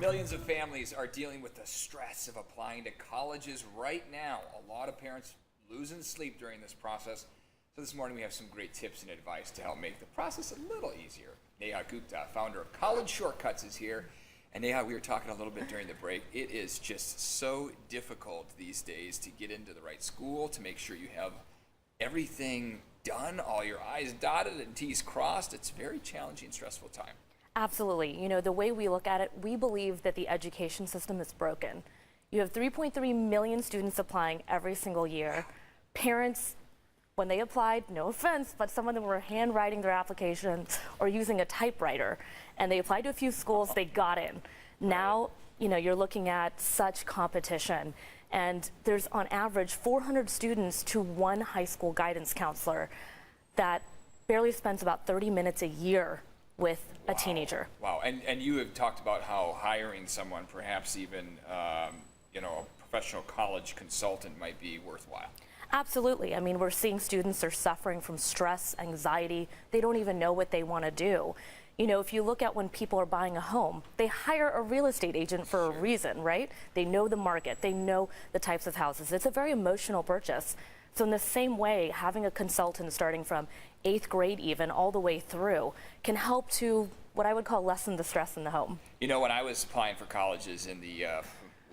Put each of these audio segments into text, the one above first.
Millions of families are dealing with the stress of applying to colleges right now. A lot of parents losing sleep during this process. So this morning we have some great tips and advice to help make the process a little easier. Neha Gupta, founder of College Shortcuts, is here. And Neha, we were talking a little bit during the break. It is just so difficult these days to get into the right school, to make sure you have everything done, all your I's dotted and T's crossed. It's a very challenging, stressful time. Absolutely. You know, the way we look at it, we believe that the education system is broken. You have 3.3 million students applying every single year. Parents, when they applied, no offense, but some of them were handwriting their applications or using a typewriter, and they applied to a few schools, they got in. Now, you know, you're looking at such competition, and there's on average 400 students to one high school guidance counselor that barely spends about 30 minutes a year with a teenager. Wow, and you have talked about how hiring someone, perhaps even, you know, a professional college consultant might be worthwhile. Absolutely. I mean, we're seeing students are suffering from stress, anxiety. They don't even know what they want to do. You know, if you look at when people are buying a home, they hire a real estate agent for a reason, right? They know the market, they know the types of houses. It's a very emotional purchase. So in the same way, having a consultant starting from 8th grade even all the way through can help to what I would call lessen the stress in the home. You know, when I was applying for colleges in the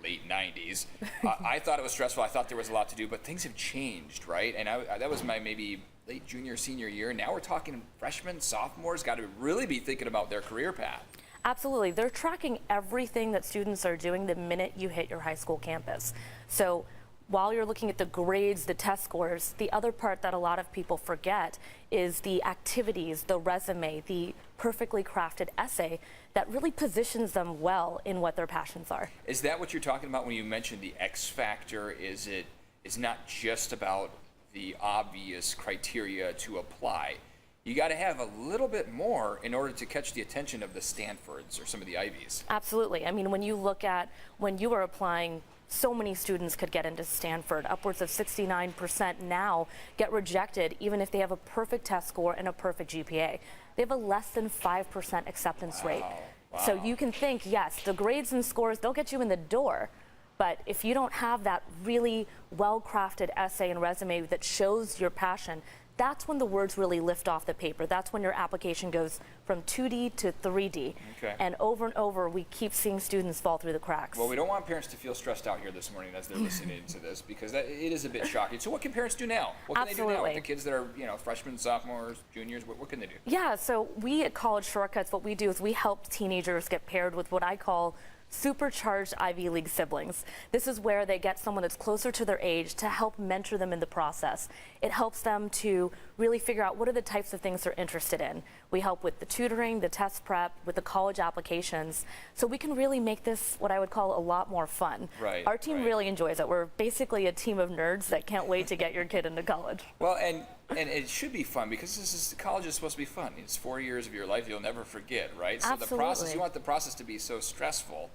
late 90s, I thought it was stressful. I thought there was a lot to do, but things have changed, right? And that was my maybe late junior, senior year. Now we're talking freshmen, sophomores, got to really be thinking about their career path. Absolutely. They're tracking everything that students are doing the minute you hit your high school campus. So while you're looking at the grades, the test scores, the other part that a lot of people forget is the activities, the resume, the perfectly crafted essay that really positions them well in what their passions are. Is that what you're talking about when you mentioned the X factor? It's not just about the obvious criteria to apply. You got to have a little bit more in order to catch the attention of the Stanfords or some of the Ivies. Absolutely. I mean, when you look at when you were applying, so many students could get into Stanford. Upwards of 69% now get rejected even if they have a perfect test score and a perfect GPA. They have a less than 5% acceptance rate. Wow. So you can think, yes, the grades and scores, they'll get you in the door. But if you don't have that really well-crafted essay and resume that shows your passion, that's when the words really lift off the paper. That's when your application goes from 2D to 3D. Okay. And over, we keep seeing students fall through the cracks. Well, we don't want parents to feel stressed out here this morning as they're listening to this, because it is a bit shocking. So what can parents do now? What can they do now with the kids that are, you know, freshmen, sophomores, juniors? What can they do? Yeah, so we at College Shortcuts, what we do is we help teenagers get paired with what I call supercharged Ivy League siblings. This is where they get someone that's closer to their age to help mentor them in the process. It helps them to really figure out what are the types of things they're interested in. We help with the tutoring, the test prep, with the college applications, so we can really make this what I would call a lot more fun. Right. Our team really enjoys it. We're basically a team of nerds that can't wait to get your kid into college. Well, and it should be fun, because college is supposed to be fun. It's 4 years of your life you'll never forget, right? So Absolutely. the process, you want the process to be so stressful.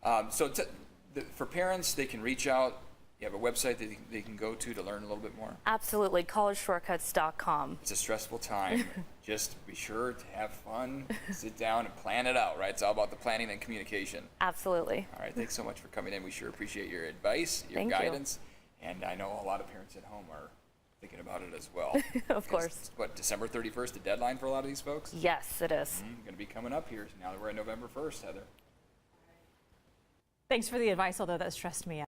For parents, they can reach out. You have a website that they can go to learn a little bit more? Absolutely, collegeshortcuts.com. It's a stressful time. Just be sure to have fun, sit down and plan it out, right? It's all about the planning and communication. Absolutely. All right, thanks so much for coming in. We sure appreciate your advice, your guidance. And I know a lot of parents at home are thinking about it as well. Of course. What, December 31st, the deadline for a lot of these folks? Yes, it is. Going to be coming up here now that we're in November 1st, Heather. Thanks for the advice, although that stressed me out.